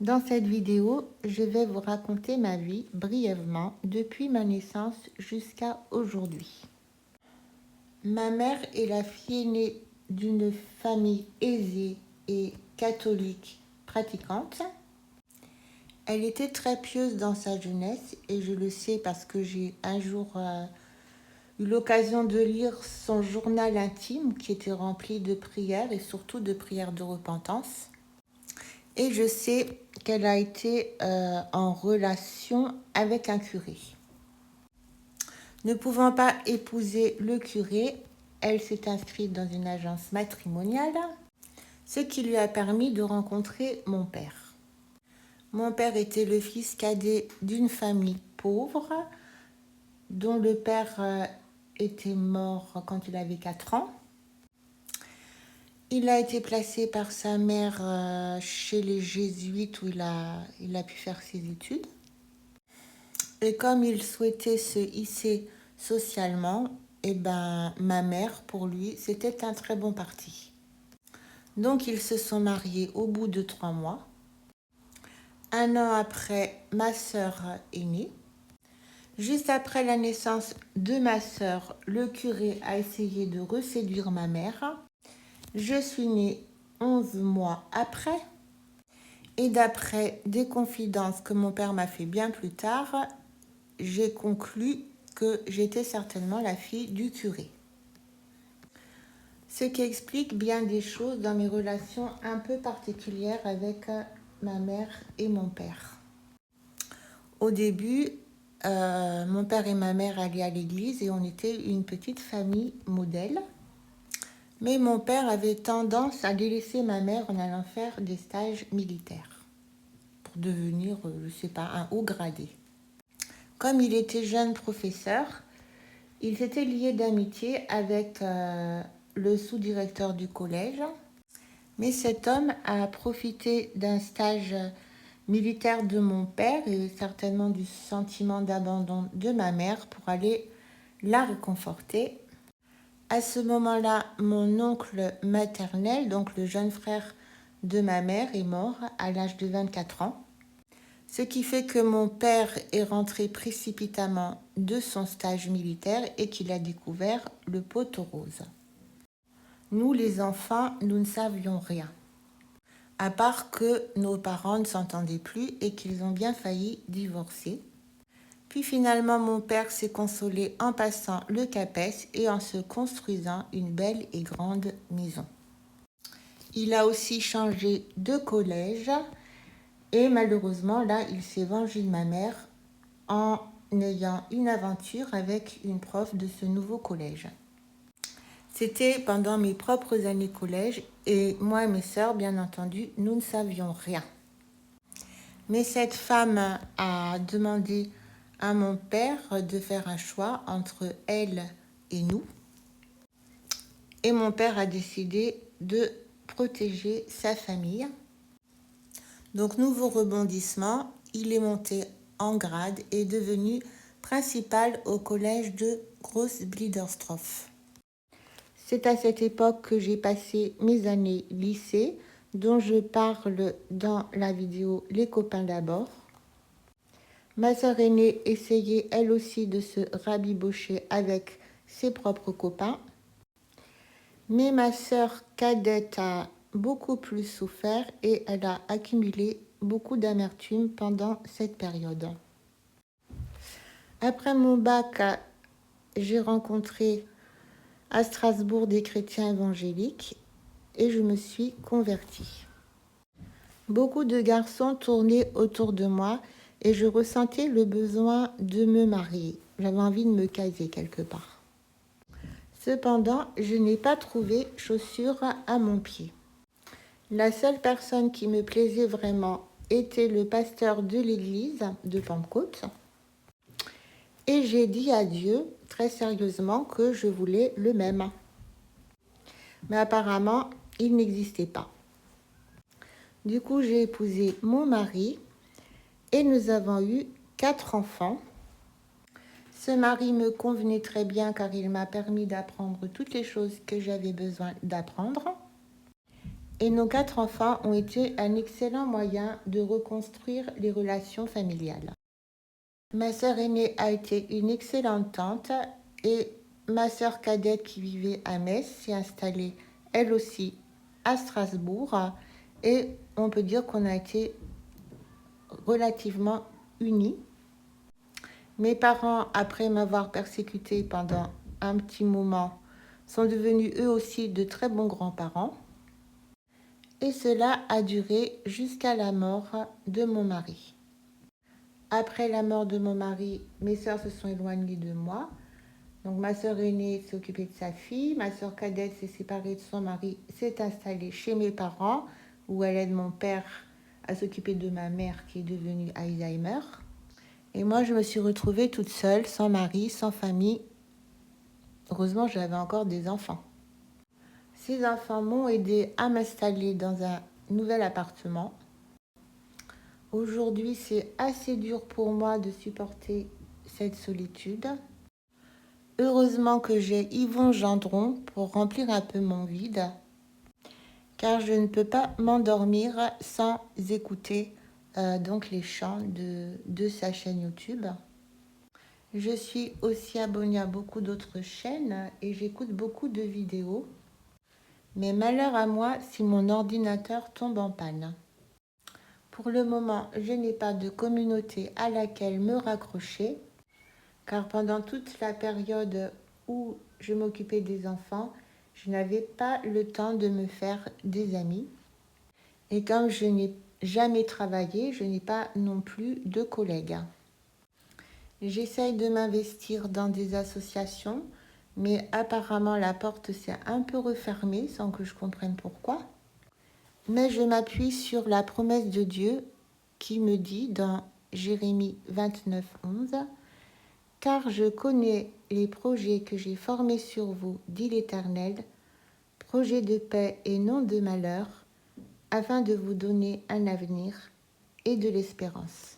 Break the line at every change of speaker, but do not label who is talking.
Dans cette vidéo, je vais vous raconter ma vie brièvement depuis ma naissance jusqu'à aujourd'hui. Ma mère est la fille aînée d'une famille aisée et catholique pratiquante. Elle était très pieuse dans sa jeunesse et je le sais parce que j'ai un jour eu l'occasion de lire son journal intime qui était rempli de prières et surtout de prières de repentance. Et je sais qu'elle a été en relation avec un curé. Ne pouvant pas épouser le curé, elle s'est inscrite dans une agence matrimoniale, ce qui lui a permis de rencontrer mon père. Mon père était le fils cadet d'une famille pauvre, dont le père était mort quand il avait 4 ans. Il a été placé par sa mère chez les jésuites où il a pu faire ses études. Et comme il souhaitait se hisser socialement, ma mère, pour lui, c'était un très bon parti. Donc ils se sont mariés au bout de 3 mois. 1 an après, ma sœur est née. Juste après la naissance de ma sœur, le curé a essayé de reséduire ma mère. Je suis née 11 mois après. Et d'après des confidences que mon père m'a fait bien plus tard, j'ai conclu que j'étais certainement la fille du curé. Ce qui explique bien des choses dans mes relations un peu particulières avec ma mère et mon père. Au début, mon père et ma mère allaient à l'église et on était une petite famille modèle. Mais mon père avait tendance à délaisser ma mère en allant faire des stages militaires pour devenir, je ne sais pas, un haut gradé. Comme il était jeune professeur, il s'était lié d'amitié avec le sous-directeur du collège. Mais cet homme a profité d'un stage militaire de mon père et certainement du sentiment d'abandon de ma mère pour aller la réconforter. À ce moment-là, mon oncle maternel, donc le jeune frère de ma mère, est mort à l'âge de 24 ans. Ce qui fait que mon père est rentré précipitamment de son stage militaire et qu'il a découvert le pot aux roses. Nous, les enfants, nous ne savions rien, à part que nos parents ne s'entendaient plus et qu'ils ont bien failli divorcer. Puis finalement, mon père s'est consolé en passant le CAPES et en se construisant une belle et grande maison. Il a aussi changé de collège et malheureusement, là, il s'est vengé de ma mère en ayant une aventure avec une prof de ce nouveau collège. C'était pendant mes propres années collège et moi et mes sœurs, bien entendu, nous ne savions rien. Mais cette femme a demandé à mon père de faire un choix entre elle et nous. Et mon père a décidé de protéger sa famille. Donc, nouveau rebondissement, il est monté en grade et est devenu principal au collège de Groß-Bliedersdorf. C'est à cette époque que j'ai passé mes années lycée, dont je parle dans la vidéo Les copains d'abord. Ma sœur aînée essayait elle aussi de se rabibocher avec ses propres copains. Mais ma sœur cadette a beaucoup plus souffert et elle a accumulé beaucoup d'amertume pendant cette période. Après mon bac, j'ai rencontré à Strasbourg des chrétiens évangéliques et je me suis convertie. Beaucoup de garçons tournaient autour de moi et je ressentais le besoin de me marier. J'avais envie de me caser quelque part. Cependant, je n'ai pas trouvé chaussures à mon pied. La seule personne qui me plaisait vraiment était le pasteur de l'église de Pentecôte. Et j'ai dit à Dieu, très sérieusement, que je voulais le même. Mais apparemment, il n'existait pas. Du coup, j'ai épousé mon mari et nous avons eu 4 enfants. Ce mari me convenait très bien car il m'a permis d'apprendre toutes les choses que j'avais besoin d'apprendre. Et nos 4 enfants ont été un excellent moyen de reconstruire les relations familiales. Ma sœur aînée a été une excellente tante et ma sœur cadette qui vivait à Metz s'est installée elle aussi à Strasbourg et on peut dire qu'on a été relativement unis. Mes parents, après m'avoir persécutée pendant un petit moment, sont devenus eux aussi de très bons grands-parents. Et cela a duré jusqu'à la mort de mon mari. Après la mort de mon mari, mes sœurs se sont éloignées de moi. Donc ma sœur aînée s'est occupée de sa fille, ma sœur cadette s'est séparée de son mari, s'est installée chez mes parents, où elle aide mon père à s'occuper de ma mère qui est devenue Alzheimer. Et moi, je me suis retrouvée toute seule, sans mari, sans famille. Heureusement, j'avais encore des enfants. Ces enfants m'ont aidé à m'installer dans un nouvel appartement. Aujourd'hui, c'est assez dur pour moi de supporter cette solitude. Heureusement que j'ai Yvon Gendron pour remplir un peu mon vide, car je ne peux pas m'endormir sans écouter donc les chants de sa chaîne YouTube. Je suis aussi abonnée à beaucoup d'autres chaînes et j'écoute beaucoup de vidéos. Mais malheur à moi si mon ordinateur tombe en panne. Pour le moment, je n'ai pas de communauté à laquelle me raccrocher, car pendant toute la période où je m'occupais des enfants, je n'avais pas le temps de me faire des amis. Et comme je n'ai jamais travaillé, je n'ai pas non plus de collègues. J'essaye de m'investir dans des associations, mais apparemment la porte s'est un peu refermée sans que je comprenne pourquoi. Mais je m'appuie sur la promesse de Dieu qui me dit dans Jérémie 29, 11, « Car je connais les projets que j'ai formés sur vous, dit l'Éternel, projets de paix et non de malheur, afin de vous donner un avenir et de l'espérance. »